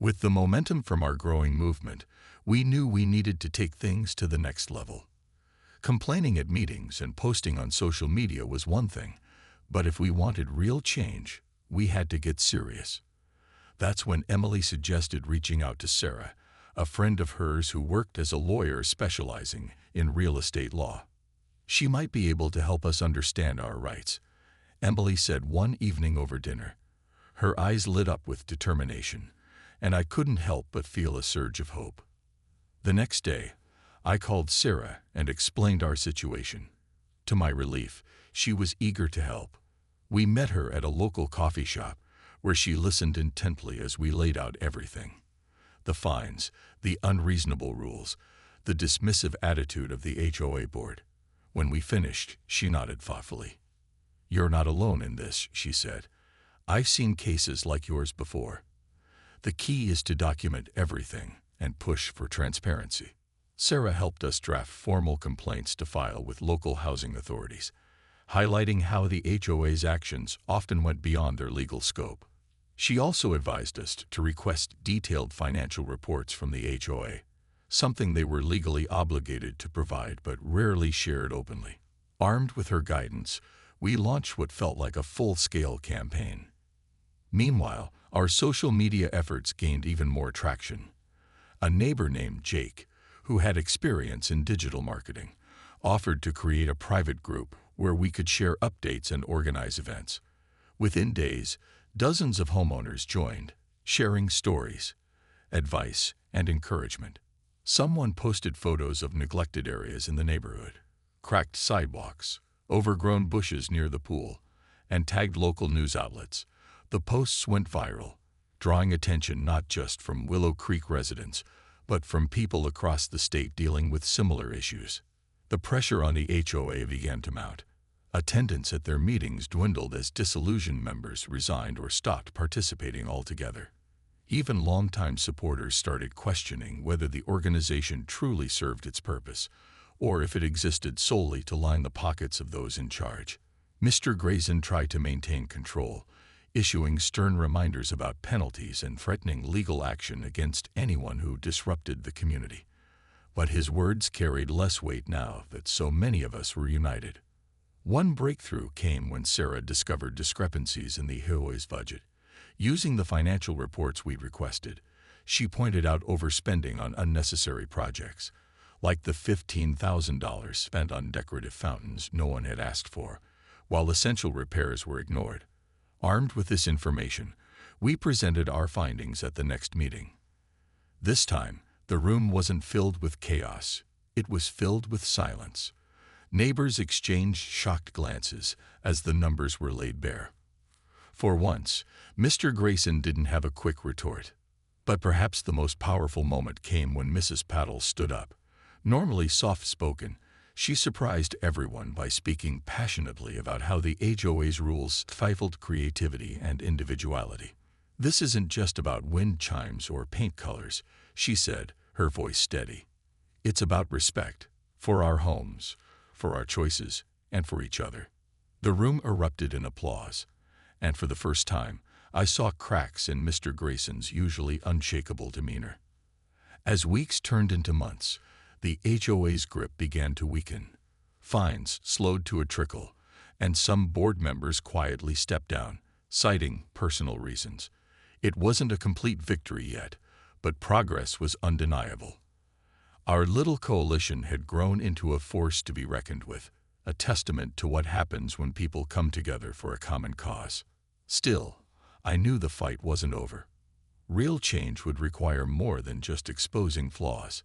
With the momentum from our growing movement, we knew we needed to take things to the next level. Complaining at meetings and posting on social media was one thing, but if we wanted real change, we had to get serious. That's when Emily suggested reaching out to Sarah, a friend of hers who worked as a lawyer specializing in real estate law. She might be able to help us understand our rights, Emily said one evening over dinner. Her eyes lit up with determination, and I couldn't help but feel a surge of hope. The next day, I called Sarah and explained our situation. To my relief, she was eager to help. We met her at a local coffee shop, where she listened intently as we laid out everything. The fines, the unreasonable rules, the dismissive attitude of the HOA board. When we finished, she nodded thoughtfully. "You're not alone in this," she said. "I've seen cases like yours before. The key is to document everything and push for transparency." Sarah helped us draft formal complaints to file with local housing authorities, highlighting how the HOA's actions often went beyond their legal scope. She also advised us to request detailed financial reports from the HOA, something they were legally obligated to provide but rarely shared openly. Armed with her guidance, we launched what felt like a full-scale campaign. Meanwhile, our social media efforts gained even more traction. A neighbor named Jake, who had experience in digital marketing, offered to create a private group where we could share updates and organize events. Within days, dozens of homeowners joined, sharing stories, advice, and encouragement. Someone posted photos of neglected areas in the neighborhood, cracked sidewalks, overgrown bushes near the pool, and tagged local news outlets. The posts went viral, drawing attention not just from Willow Creek residents, but from people across the state dealing with similar issues. The pressure on the HOA began to mount. Attendance at their meetings dwindled as disillusioned members resigned or stopped participating altogether. Even longtime supporters started questioning whether the organization truly served its purpose, or if it existed solely to line the pockets of those in charge. Mr. Grayson tried to maintain control, issuing stern reminders about penalties and threatening legal action against anyone who disrupted the community. But his words carried less weight now that so many of us were united. One breakthrough came when Sarah discovered discrepancies in the HOA's budget. Using the financial reports we requested, she pointed out overspending on unnecessary projects, like the $15,000 spent on decorative fountains no one had asked for, while essential repairs were ignored. Armed with this information, we presented our findings at the next meeting. This time, the room wasn't filled with chaos. It was filled with silence. Neighbors exchanged shocked glances as the numbers were laid bare. For once, Mr. Grayson didn't have a quick retort. But perhaps the most powerful moment came when Mrs. Paddle stood up. Normally soft-spoken, she surprised everyone by speaking passionately about how the HOA's rules stifled creativity and individuality. "This isn't just about wind chimes or paint colors," she said, her voice steady. "It's about respect for our homes, for our choices, and for each other." The room erupted in applause, and for the first time, I saw cracks in Mr. Grayson's usually unshakable demeanor. As weeks turned into months, the HOA's grip began to weaken. Fines slowed to a trickle, and some board members quietly stepped down, citing personal reasons. It wasn't a complete victory yet, but progress was undeniable. Our little coalition had grown into a force to be reckoned with, a testament to what happens when people come together for a common cause. Still, I knew the fight wasn't over. Real change would require more than just exposing flaws.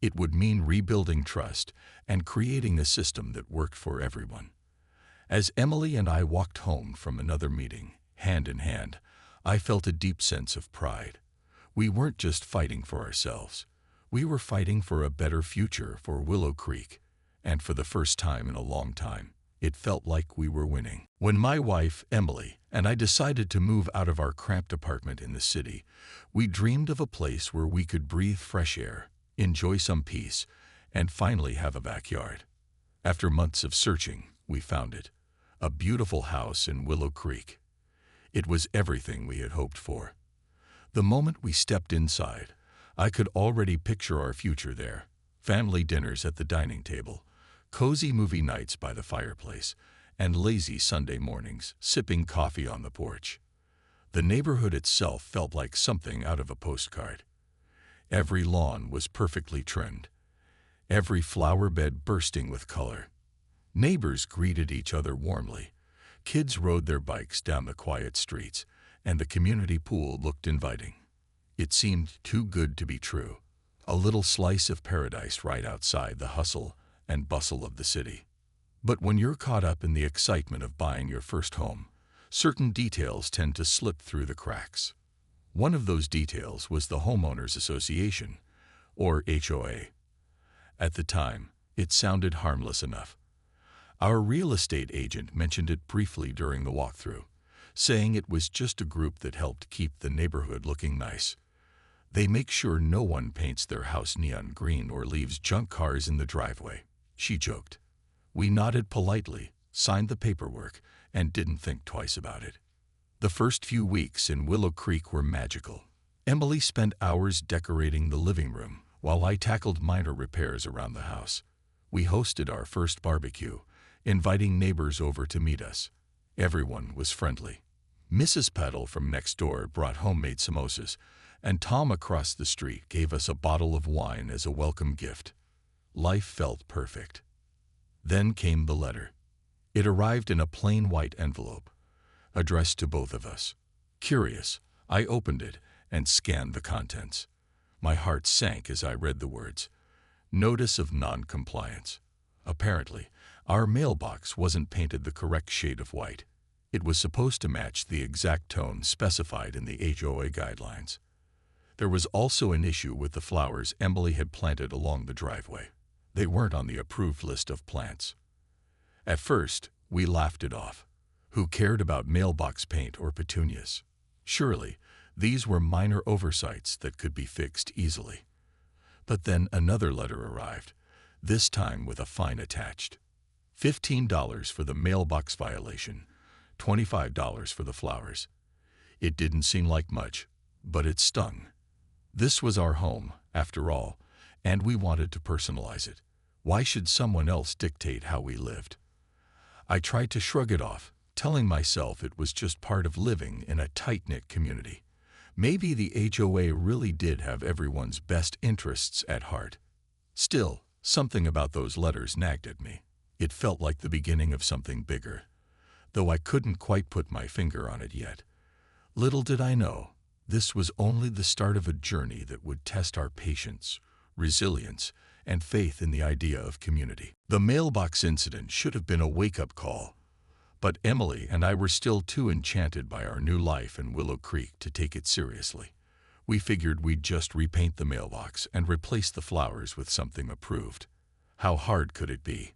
It would mean rebuilding trust and creating a system that worked for everyone. As Emily and I walked home from another meeting, hand in hand, I felt a deep sense of pride. We weren't just fighting for ourselves. We were fighting for a better future for Willow Creek, and for the first time in a long time, it felt like we were winning. When my wife, Emily, and I decided to move out of our cramped apartment in the city, we dreamed of a place where we could breathe fresh air, enjoy some peace, and finally have a backyard. After months of searching, we found it, a beautiful house in Willow Creek. It was everything we had hoped for. The moment we stepped inside, I could already picture our future there. Family dinners at the dining table, cozy movie nights by the fireplace, and lazy Sunday mornings sipping coffee on the porch. The neighborhood itself felt like something out of a postcard. Every lawn was perfectly trimmed, every flower bed bursting with color. Neighbors greeted each other warmly. Kids rode their bikes down the quiet streets, and the community pool looked inviting. It seemed too good to be true. A little slice of paradise right outside the hustle and bustle of the city. But when you're caught up in the excitement of buying your first home, certain details tend to slip through the cracks. One of those details was the Homeowners Association, or HOA. At the time, it sounded harmless enough. Our real estate agent mentioned it briefly during the walkthrough, saying it was just a group that helped keep the neighborhood looking nice. They make sure no one paints their house neon green or leaves junk cars in the driveway, she joked. We nodded politely, signed the paperwork, and didn't think twice about it. The first few weeks in Willow Creek were magical. Emily spent hours decorating the living room, while I tackled minor repairs around the house. We hosted our first barbecue, inviting neighbors over to meet us. Everyone was friendly. Mrs. Peddle from next door brought homemade samosas, and Tom across the street gave us a bottle of wine as a welcome gift. Life felt perfect. Then came the letter. It arrived in a plain white envelope, addressed to both of us. Curious, I opened it and scanned the contents. My heart sank as I read the words. Notice of non-compliance. Apparently, our mailbox wasn't painted the correct shade of white. It was supposed to match the exact tone specified in the HOA guidelines. There was also an issue with the flowers Emily had planted along the driveway. They weren't on the approved list of plants. At first, we laughed it off. Who cared about mailbox paint or petunias? Surely, these were minor oversights that could be fixed easily. But then another letter arrived, this time with a fine attached. $15 for the mailbox violation, $25 for the flowers. It didn't seem like much, but it stung. This was our home, after all, and we wanted to personalize it. Why should someone else dictate how we lived? I tried to shrug it off, telling myself it was just part of living in a tight-knit community. Maybe the HOA really did have everyone's best interests at heart. Still, something about those letters nagged at me. It felt like the beginning of something bigger, though I couldn't quite put my finger on it yet. Little did I know, this was only the start of a journey that would test our patience, resilience, and faith in the idea of community. The mailbox incident should have been a wake-up call, but Emily and I were still too enchanted by our new life in Willow Creek to take it seriously. We figured we'd just repaint the mailbox and replace the flowers with something approved. How hard could it be?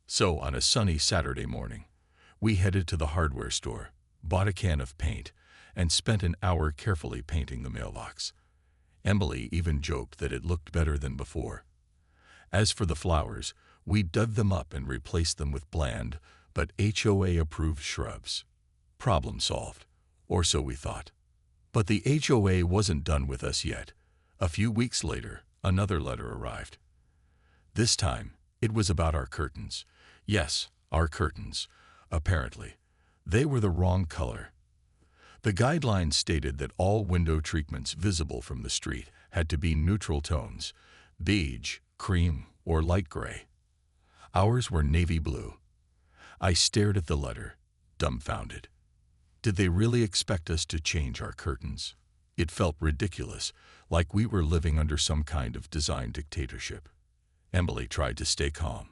So on a sunny Saturday morning, we headed to the hardware store, bought a can of paint, and spent an hour carefully painting the mailbox. Emily even joked that it looked better than before. As for the flowers, we dug them up and replaced them with bland, but HOA-approved shrubs. Problem solved, or so we thought. But the HOA wasn't done with us yet. A few weeks later, another letter arrived. This time, it was about our curtains. Yes, our curtains. Apparently, they were the wrong color. The guidelines stated that all window treatments visible from the street had to be neutral tones, beige, cream, or light gray. Ours were navy blue. I stared at the letter, dumbfounded. Did they really expect us to change our curtains? It felt ridiculous, like we were living under some kind of design dictatorship. Emily tried to stay calm.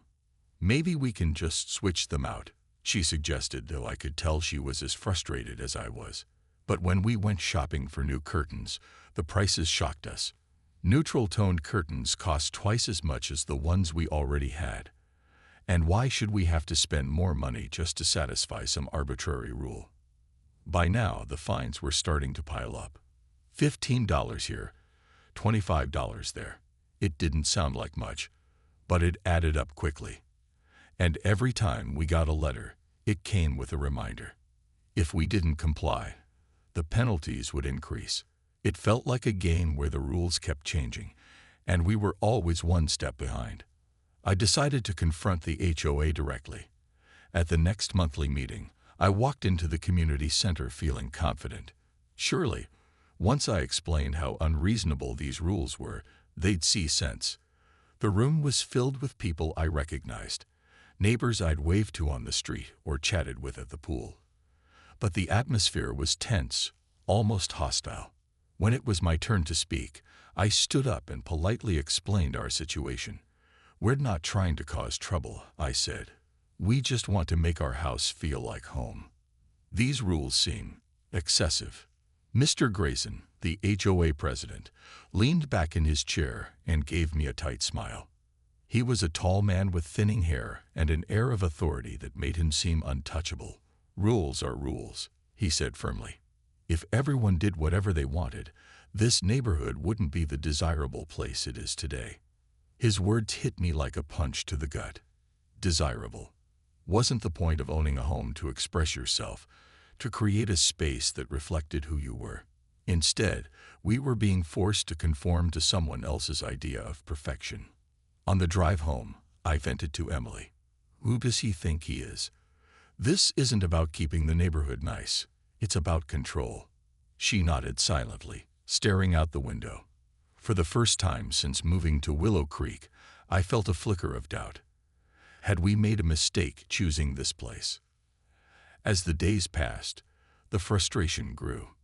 Maybe we can just switch them out, she suggested, though I could tell she was as frustrated as I was. But when we went shopping for new curtains, the prices shocked us. Neutral-toned curtains cost twice as much as the ones we already had. And why should we have to spend more money just to satisfy some arbitrary rule? By now, the fines were starting to pile up. $15 here, $25 there. It didn't sound like much, but it added up quickly. And every time we got a letter, it came with a reminder. If we didn't comply, the penalties would increase. It felt like a game where the rules kept changing, and we were always one step behind. I decided to confront the HOA directly. At the next monthly meeting, I walked into the community center feeling confident. Surely, once I explained how unreasonable these rules were, they'd see sense. The room was filled with people I recognized, neighbors I'd waved to on the street or chatted with at the pool. But the atmosphere was tense, almost hostile. When it was my turn to speak, I stood up and politely explained our situation. "We're not trying to cause trouble," I said. "We just want to make our house feel like home. These rules seem excessive." Mr. Grayson, the HOA president, leaned back in his chair and gave me a tight smile. He was a tall man with thinning hair and an air of authority that made him seem untouchable. "Rules are rules," he said firmly. "If everyone did whatever they wanted, this neighborhood wouldn't be the desirable place it is today." His words hit me like a punch to the gut. Desirable. Wasn't the point of owning a home to express yourself, to create a space that reflected who you were? Instead, we were being forced to conform to someone else's idea of perfection. On the drive home, I vented to Emily. "Who does he think he is? This isn't about keeping the neighborhood nice. It's about control." She nodded silently, staring out the window. For the first time since moving to Willow Creek, I felt a flicker of doubt. Had we made a mistake choosing this place? As the days passed, the frustration grew.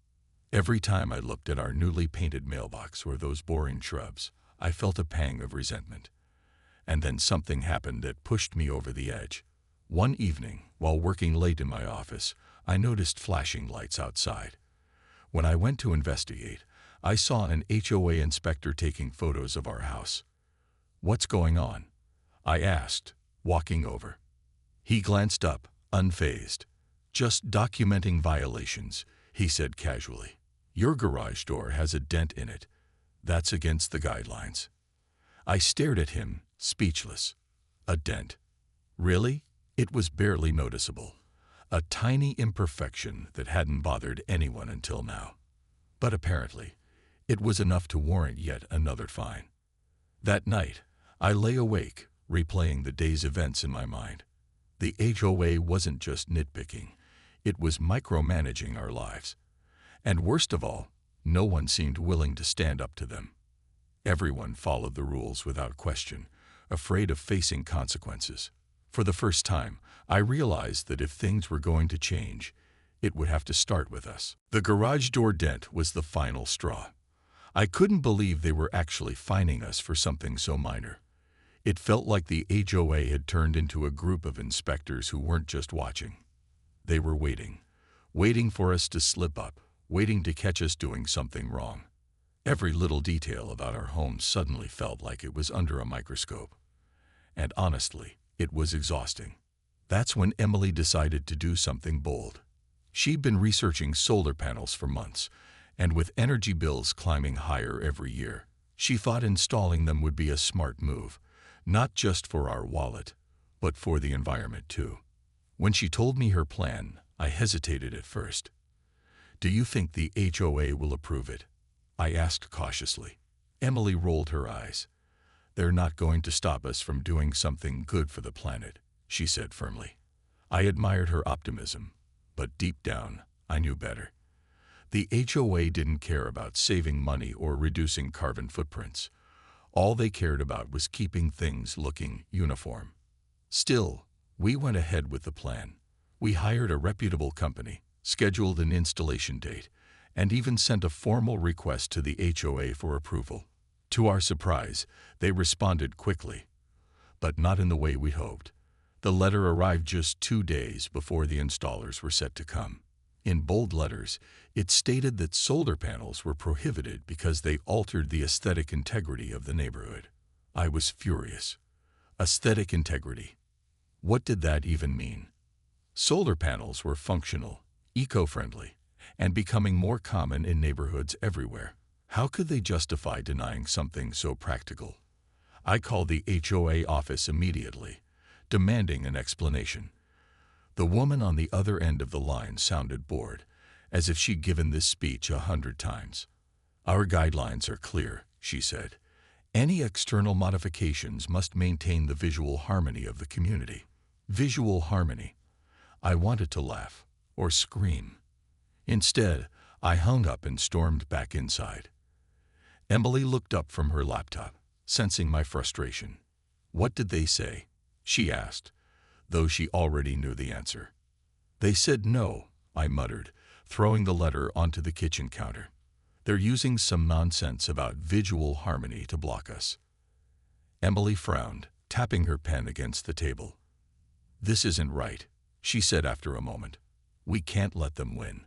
Every time I looked at our newly painted mailbox or those boring shrubs, I felt a pang of resentment. And then something happened that pushed me over the edge. One evening, while working late in my office, I noticed flashing lights outside. When I went to investigate, I saw an HOA inspector taking photos of our house. "What's going on?" I asked, walking over. He glanced up, unfazed. "Just documenting violations," he said casually. "Your garage door has a dent in it. That's against the guidelines." I stared at him, speechless. A dent? Really? It was barely noticeable. A tiny imperfection that hadn't bothered anyone until now. But apparently, it was enough to warrant yet another fine. That night, I lay awake, replaying the day's events in my mind. The HOA wasn't just nitpicking. It was micromanaging our lives. And worst of all, no one seemed willing to stand up to them. Everyone followed the rules without question, afraid of facing consequences. For the first time, I realized that if things were going to change, it would have to start with us. The garage door dent was the final straw. I couldn't believe they were actually fining us for something so minor. It felt like the HOA had turned into a group of inspectors who weren't just watching. They were waiting for us to slip up, waiting to catch us doing something wrong. Every little detail about our home suddenly felt like it was under a microscope. And honestly, it was exhausting. That's when Emily decided to do something bold. She'd been researching solar panels for months, and with energy bills climbing higher every year, she thought installing them would be a smart move, not just for our wallet, but for the environment too. When she told me her plan, I hesitated at first. "Do you think the HOA will approve it?" I asked cautiously. Emily rolled her eyes. "They're not going to stop us from doing something good for the planet," she said firmly. I admired her optimism, but deep down, I knew better. The HOA didn't care about saving money or reducing carbon footprints. All they cared about was keeping things looking uniform. Still, we went ahead with the plan. We hired a reputable company, scheduled an installation date, and even sent a formal request to the HOA for approval. To our surprise, they responded quickly, but not in the way we'd hoped. The letter arrived just 2 days before the installers were set to come. In bold letters, it stated that solar panels were prohibited because they altered the aesthetic integrity of the neighborhood. I was furious. Aesthetic integrity. What did that even mean? Solar panels were functional, eco-friendly, and becoming more common in neighborhoods everywhere. How could they justify denying something so practical? I called the HOA office immediately, demanding an explanation. The woman on the other end of the line sounded bored, as if she'd given this speech 100 times. Our guidelines are clear, she said. Any external modifications must maintain the visual harmony of the community. Visual harmony. I wanted to laugh or scream. Instead, I hung up and stormed back inside. Emily looked up from her laptop, sensing my frustration. What did they say? She asked, though she already knew the answer. They said no, I muttered, throwing the letter onto the kitchen counter. They're using some nonsense about visual harmony to block us. Emily frowned, tapping her pen against the table. This isn't right, she said after a moment. We can't let them win.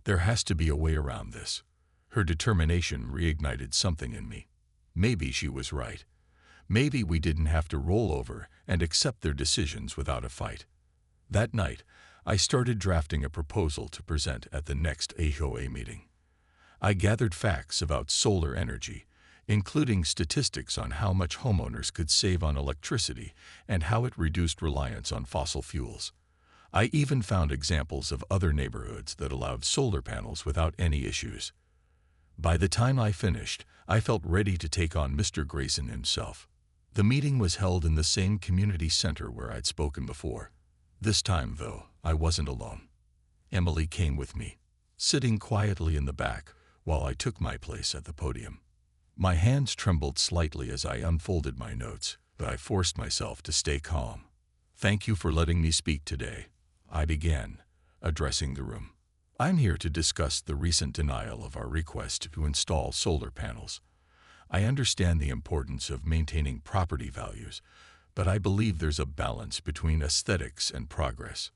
There has to be a way around this. Her determination reignited something in me. Maybe she was right. Maybe we didn't have to roll over and accept their decisions without a fight. That night, I started drafting a proposal to present at the next HOA meeting. I gathered facts about solar energy, including statistics on how much homeowners could save on electricity and how it reduced reliance on fossil fuels. I even found examples of other neighborhoods that allowed solar panels without any issues. By the time I finished, I felt ready to take on Mr. Grayson himself. The meeting was held in the same community center where I'd spoken before. This time, though, I wasn't alone. Emily came with me, sitting quietly in the back while I took my place at the podium. My hands trembled slightly as I unfolded my notes, but I forced myself to stay calm. Thank you for letting me speak today, I began, addressing the room. I'm here to discuss the recent denial of our request to install solar panels. I understand the importance of maintaining property values, but I believe there's a balance between aesthetics and progress.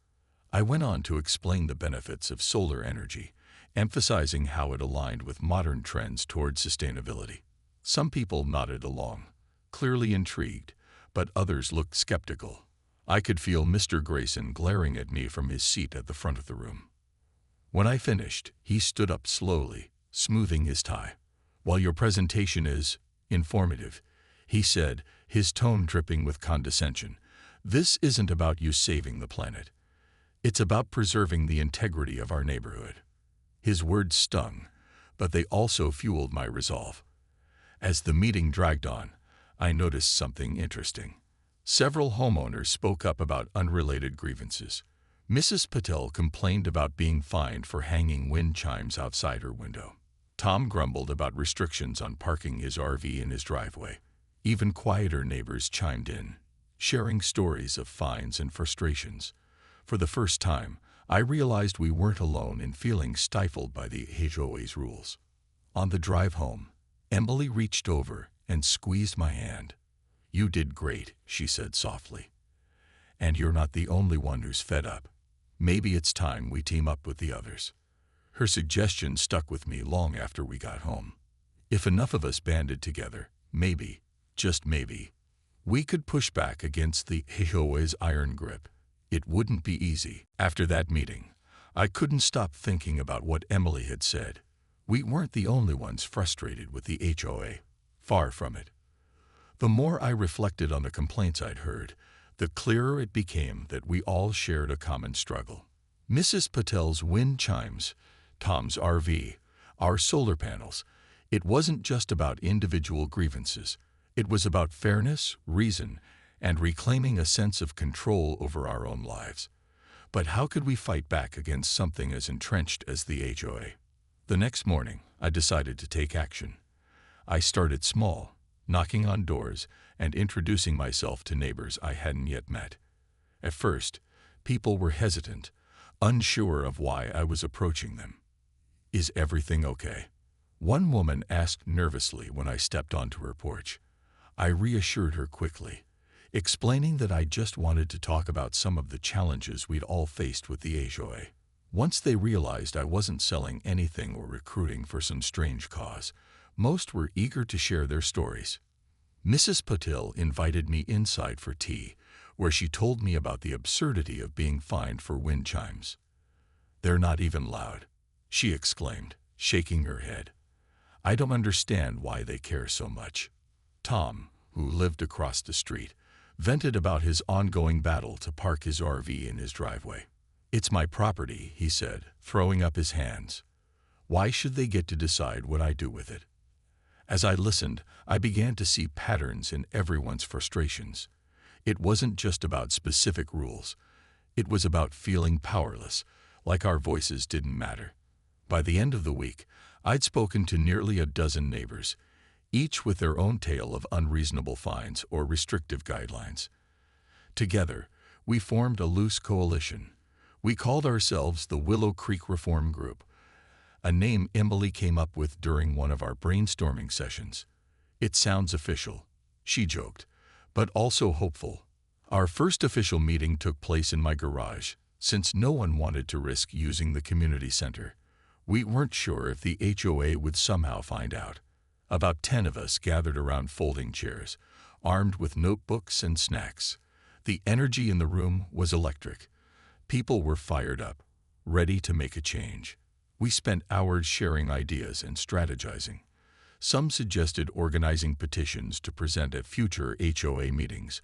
I went on to explain the benefits of solar energy, emphasizing how it aligned with modern trends toward sustainability. Some people nodded along, clearly intrigued, but others looked skeptical. I could feel Mr. Grayson glaring at me from his seat at the front of the room. When I finished, he stood up slowly, smoothing his tie. While your presentation is informative, he said, his tone dripping with condescension, this isn't about you saving the planet. It's about preserving the integrity of our neighborhood. His words stung, but they also fueled my resolve. As the meeting dragged on, I noticed something interesting. Several homeowners spoke up about unrelated grievances. Mrs. Patel complained about being fined for hanging wind chimes outside her window. Tom grumbled about restrictions on parking his RV in his driveway. Even quieter neighbors chimed in, sharing stories of fines and frustrations. For the first time, I realized we weren't alone in feeling stifled by the HOA's rules. On the drive home, Emily reached over and squeezed my hand. You did great, she said softly. And you're not the only one who's fed up. Maybe it's time we team up with the others. Her suggestion stuck with me long after we got home. If enough of us banded together, maybe, just maybe, we could push back against the HOA's iron grip. It wouldn't be easy. After that meeting, I couldn't stop thinking about what Emily had said. We weren't the only ones frustrated with the HOA. Far from it. The more I reflected on the complaints I'd heard, the clearer it became that we all shared a common struggle. Mrs. Patel's wind chimes, Tom's RV, our solar panels. It wasn't just about individual grievances. It was about fairness, reason, and reclaiming a sense of control over our own lives. But how could we fight back against something as entrenched as the HOA? The next morning, I decided to take action. I started small, knocking on doors and introducing myself to neighbors I hadn't yet met. At first, people were hesitant, unsure of why I was approaching them. Is everything okay? One woman asked nervously when I stepped onto her porch. I reassured her quickly, explaining that I just wanted to talk about some of the challenges we'd all faced with the HOA. Once they realized I wasn't selling anything or recruiting for some strange cause, most were eager to share their stories. Mrs. Patel invited me inside for tea, where she told me about the absurdity of being fined for wind chimes. They're not even loud, she exclaimed, shaking her head. I don't understand why they care so much. Tom, who lived across the street, vented about his ongoing battle to park his RV in his driveway. It's my property, he said, throwing up his hands. Why should they get to decide what I do with it? As I listened, I began to see patterns in everyone's frustrations. It wasn't just about specific rules. It was about feeling powerless, like our voices didn't matter. By the end of the week, I'd spoken to nearly a dozen neighbors, each with their own tale of unreasonable fines or restrictive guidelines. Together, we formed a loose coalition. We called ourselves the Willow Creek Reform Group, a name Emily came up with during one of our brainstorming sessions. It sounds official, she joked, but also hopeful. Our first official meeting took place in my garage, since no one wanted to risk using the community center. We weren't sure if the HOA would somehow find out. About 10 of us gathered around folding chairs, armed with notebooks and snacks. The energy in the room was electric. People were fired up, ready to make a change. We spent hours sharing ideas and strategizing. Some suggested organizing petitions to present at future HOA meetings.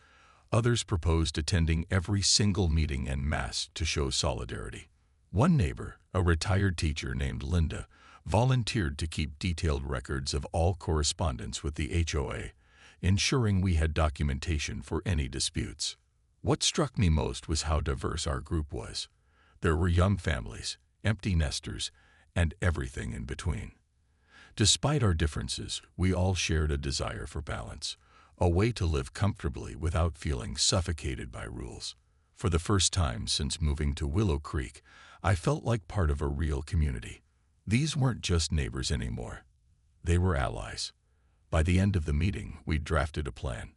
Others proposed attending every single meeting en masse to show solidarity. One neighbor, a retired teacher named Linda, volunteered to keep detailed records of all correspondence with the HOA, ensuring we had documentation for any disputes. What struck me most was how diverse our group was. There were young families, empty nesters, and everything in between. Despite our differences, we all shared a desire for balance, a way to live comfortably without feeling suffocated by rules. For the first time since moving to Willow Creek, I felt like part of a real community. These weren't just neighbors anymore. They were allies. By the end of the meeting, we drafted a plan.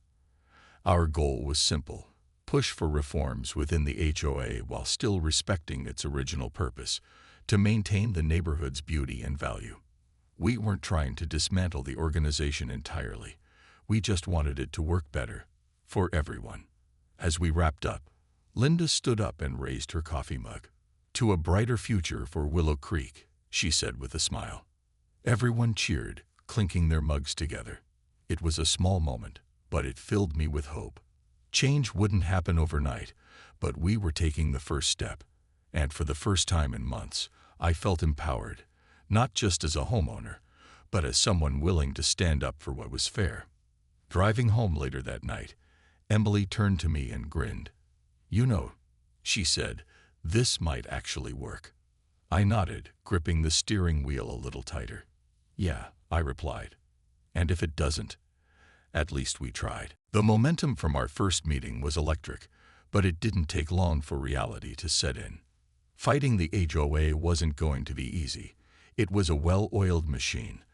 Our goal was simple: push for reforms within the HOA while still respecting its original purpose, to maintain the neighborhood's beauty and value. We weren't trying to dismantle the organization entirely. We just wanted it to work better, for everyone. As we wrapped up, Linda stood up and raised her coffee mug. "To a brighter future for Willow Creek," she said with a smile. Everyone cheered, clinking their mugs together. It was a small moment, but it filled me with hope. Change wouldn't happen overnight, but we were taking the first step. And for the first time in months, I felt empowered, not just as a homeowner, but as someone willing to stand up for what was fair. Driving home later that night, Emily turned to me and grinned. "You know," she said, "this might actually work." I nodded, gripping the steering wheel a little tighter. "Yeah," I replied. "And if it doesn't, at least we tried." The momentum from our first meeting was electric, but it didn't take long for reality to set in. Fighting the HOA wasn't going to be easy. It was a well-oiled machine,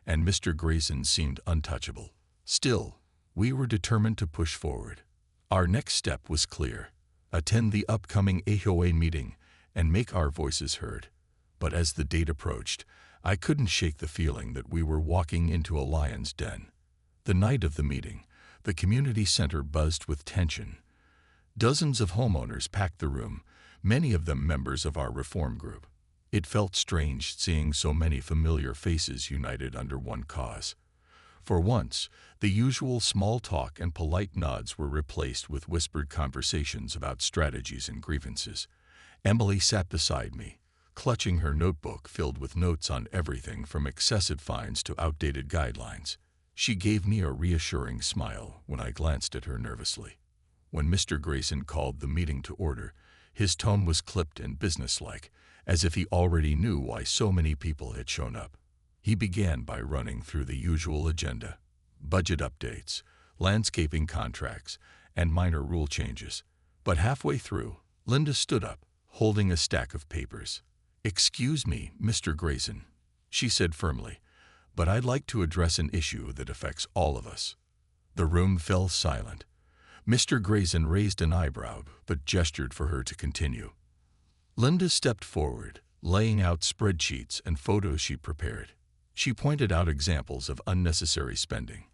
and Mr. Grayson seemed untouchable. Still, we were determined to push forward. Our next step was clear: attend the upcoming HOA meeting and make our voices heard. But as the date approached, I couldn't shake the feeling that we were walking into a lion's den. The night of the meeting, the community center buzzed with tension. Dozens of homeowners packed the room, many of them members of our reform group. It felt strange seeing so many familiar faces united under one cause. For once, the usual small talk and polite nods were replaced with whispered conversations about strategies and grievances. Emily sat beside me, clutching her notebook filled with notes on everything from excessive fines to outdated guidelines. She gave me a reassuring smile when I glanced at her nervously. When Mr. Grayson called the meeting to order, his tone was clipped and businesslike, as if he already knew why so many people had shown up. He began by running through the usual agenda: budget updates, landscaping contracts, and minor rule changes. But halfway through, Linda stood up, holding a stack of papers. "Excuse me, Mr. Grayson," she said firmly, "but I'd like to address an issue that affects all of us." The room fell silent. Mr. Grayson raised an eyebrow, but gestured for her to continue. Linda stepped forward, laying out spreadsheets and photos she prepared. She pointed out examples of unnecessary spending,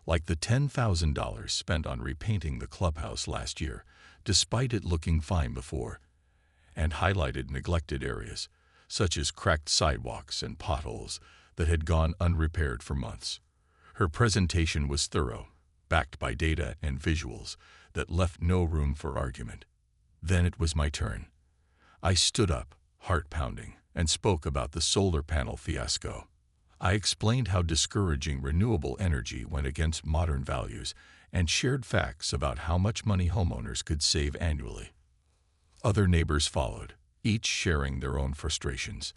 like the $10,000 spent on repainting the clubhouse last year, despite it looking fine before, and highlighted neglected areas, such as cracked sidewalks and potholes that had gone unrepaired for months. Her presentation was thorough, backed by data and visuals that left no room for argument. Then it was my turn. I stood up, heart pounding. and spoke about the solar panel fiasco. I explained how discouraging renewable energy went against modern values and shared facts about how much money homeowners could save annually. Other neighbors followed, each sharing their own frustrations.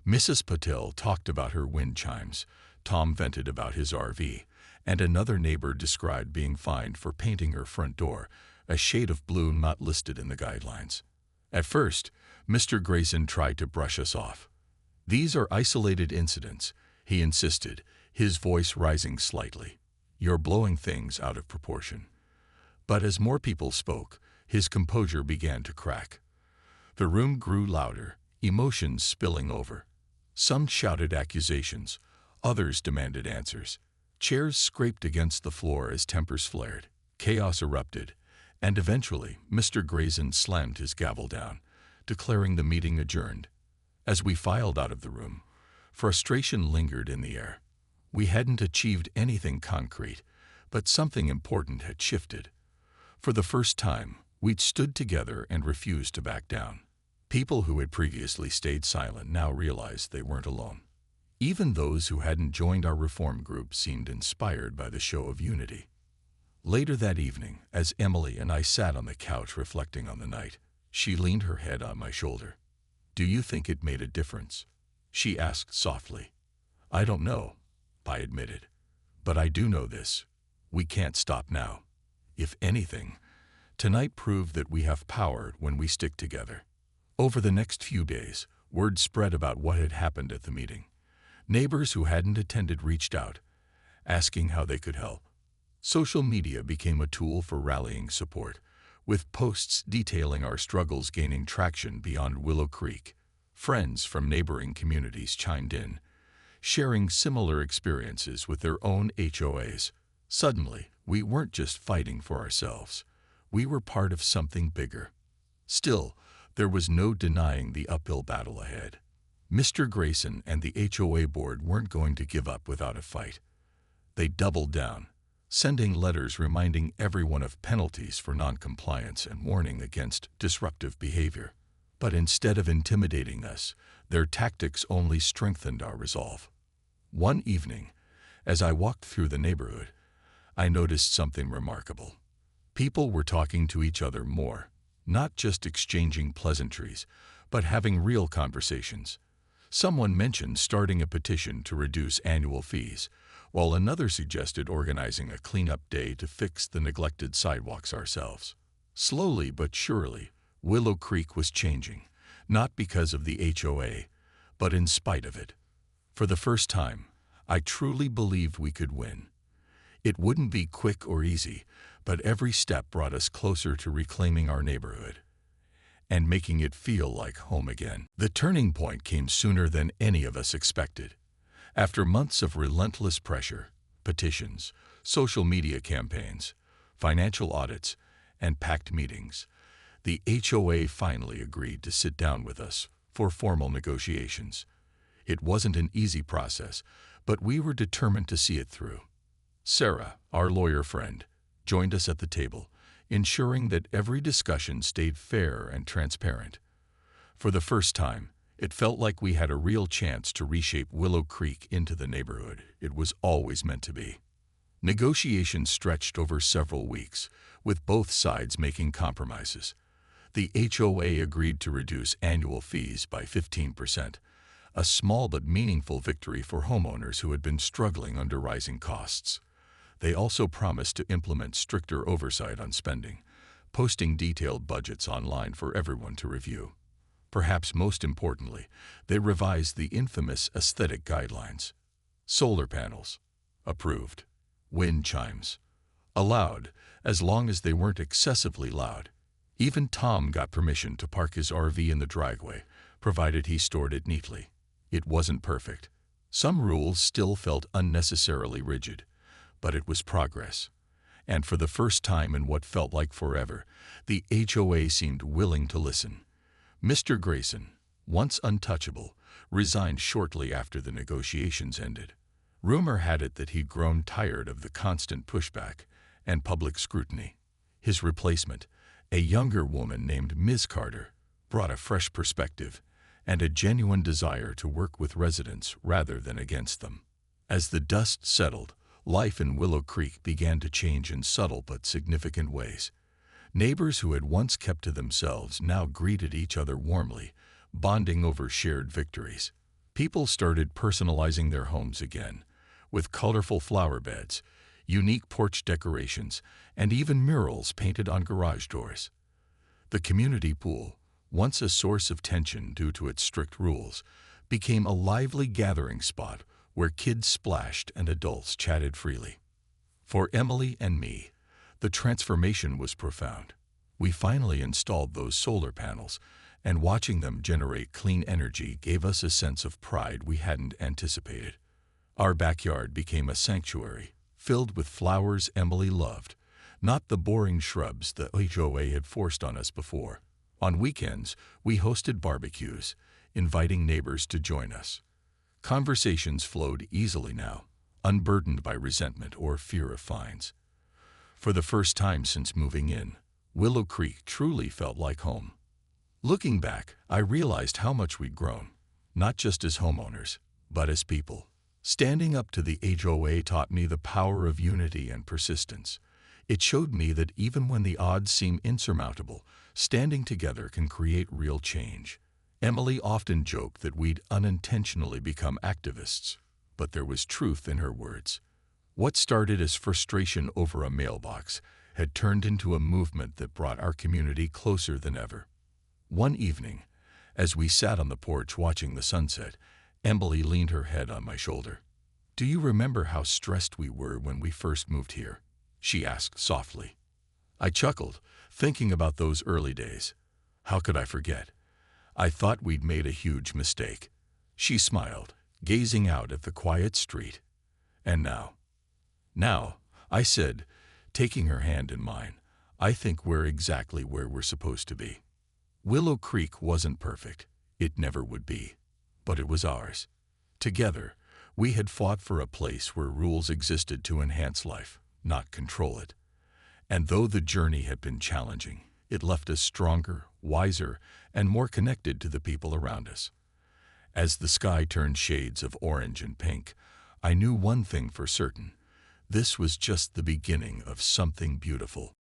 Mrs. Patel talked about her wind chimes, Tom vented about his RV, and another neighbor described being fined for painting her front door a shade of blue not listed in the guidelines. At first, Mr. Grayson tried to brush us off. "These are isolated incidents," he insisted, his voice rising slightly. "You're blowing things out of proportion." But as more people spoke, his composure began to crack. The room grew louder, emotions spilling over. Some shouted accusations, others demanded answers. Chairs scraped against the floor as tempers flared. Chaos erupted, and eventually Mr. Grayson slammed his gavel down, declaring the meeting adjourned. As we filed out of the room, frustration lingered in the air. We hadn't achieved anything concrete, but something important had shifted. For the first time, we'd stood together and refused to back down. People who had previously stayed silent now realized they weren't alone. Even those who hadn't joined our reform group seemed inspired by the show of unity. Later that evening, as Emily and I sat on the couch reflecting on the night, she leaned her head on my shoulder. "Do you think it made a difference?" she asked softly. "I don't know," I admitted. "But I do know this. We can't stop now. If anything, tonight proved that we have power when we stick together." Over the next few days, word spread about what had happened at the meeting. Neighbors who hadn't attended reached out, asking how they could help. Social media became a tool for rallying support, with posts detailing our struggles gaining traction beyond Willow Creek. Friends from neighboring communities chimed in, sharing similar experiences with their own HOAs. Suddenly, we weren't just fighting for ourselves. We were part of something bigger. Still, there was no denying the uphill battle ahead. Mr. Grayson and the HOA board weren't going to give up without a fight. They doubled down, sending letters reminding everyone of penalties for noncompliance and warning against disruptive behavior. But instead of intimidating us, their tactics only strengthened our resolve. One evening, as I walked through the neighborhood, I noticed something remarkable. People were talking to each other more, not just exchanging pleasantries, but having real conversations. Someone mentioned starting a petition to reduce annual fees, while another suggested organizing a cleanup day to fix the neglected sidewalks ourselves. Slowly but surely, Willow Creek was changing, not because of the HOA, but in spite of it. For the first time, I truly believed we could win. It wouldn't be quick or easy, but every step brought us closer to reclaiming our neighborhood and making it feel like home again. The turning point came sooner than any of us expected. After months of relentless pressure, petitions, social media campaigns, financial audits, and packed meetings, the HOA finally agreed to sit down with us for formal negotiations. It wasn't an easy process, but we were determined to see it through. Sarah, our lawyer friend, joined us at the table, ensuring that every discussion stayed fair and transparent. For the first time, it felt like we had a real chance to reshape Willow Creek into the neighborhood it was always meant to be. Negotiations stretched over several weeks, with both sides making compromises. The HOA agreed to reduce annual fees by 15%, a small but meaningful victory for homeowners who had been struggling under rising costs. They also promised to implement stricter oversight on spending, posting detailed budgets online for everyone to review. Perhaps most importantly, they revised the infamous aesthetic guidelines. Solar panels, approved. Wind chimes, allowed, as long as they weren't excessively loud. Even Tom got permission to park his RV in the driveway, provided he stored it neatly. It wasn't perfect. Some rules still felt unnecessarily rigid, but it was progress. And for the first time in what felt like forever, the HOA seemed willing to listen. Mr. Grayson, once untouchable, resigned shortly after the negotiations ended. Rumor had it that he'd grown tired of the constant pushback and public scrutiny. His replacement, a younger woman named Ms. Carter, brought a fresh perspective and a genuine desire to work with residents rather than against them. As the dust settled, life in Willow Creek began to change in subtle but significant ways. Neighbors who had once kept to themselves now greeted each other warmly, bonding over shared victories. People started personalizing their homes again, with colorful flower beds, unique porch decorations, and even murals painted on garage doors. The community pool, once a source of tension due to its strict rules, became a lively gathering spot where kids splashed and adults chatted freely. For Emily and me, the transformation was profound. We finally installed those solar panels, and watching them generate clean energy gave us a sense of pride we hadn't anticipated. Our backyard became a sanctuary, filled with flowers Emily loved, not the boring shrubs the HOA had forced on us before. On weekends, we hosted barbecues, inviting neighbors to join us. Conversations flowed easily now, unburdened by resentment or fear of fines. For the first time since moving in, Willow Creek truly felt like home. Looking back, I realized how much we'd grown, not just as homeowners, but as people. Standing up to the HOA taught me the power of unity and persistence. It showed me that even when the odds seem insurmountable, standing together can create real change. Emily often joked that we'd unintentionally become activists, but there was truth in her words. What started as frustration over a mailbox had turned into a movement that brought our community closer than ever. One evening, as we sat on the porch watching the sunset, Emily leaned her head on my shoulder. "Do you remember how stressed we were when we first moved here?" she asked softly. I chuckled, thinking about those early days. How could I forget? I thought we'd made a huge mistake. She smiled, gazing out at the quiet street. "And now?" "Now," I said, taking her hand in mine, "I think we're exactly where we're supposed to be." Willow Creek wasn't perfect. It never would be. But it was ours. Together, we had fought for a place where rules existed to enhance life, not control it. And though the journey had been challenging, it left us stronger, wiser, and more connected to the people around us. As the sky turned shades of orange and pink, I knew one thing for certain. This was just the beginning of something beautiful.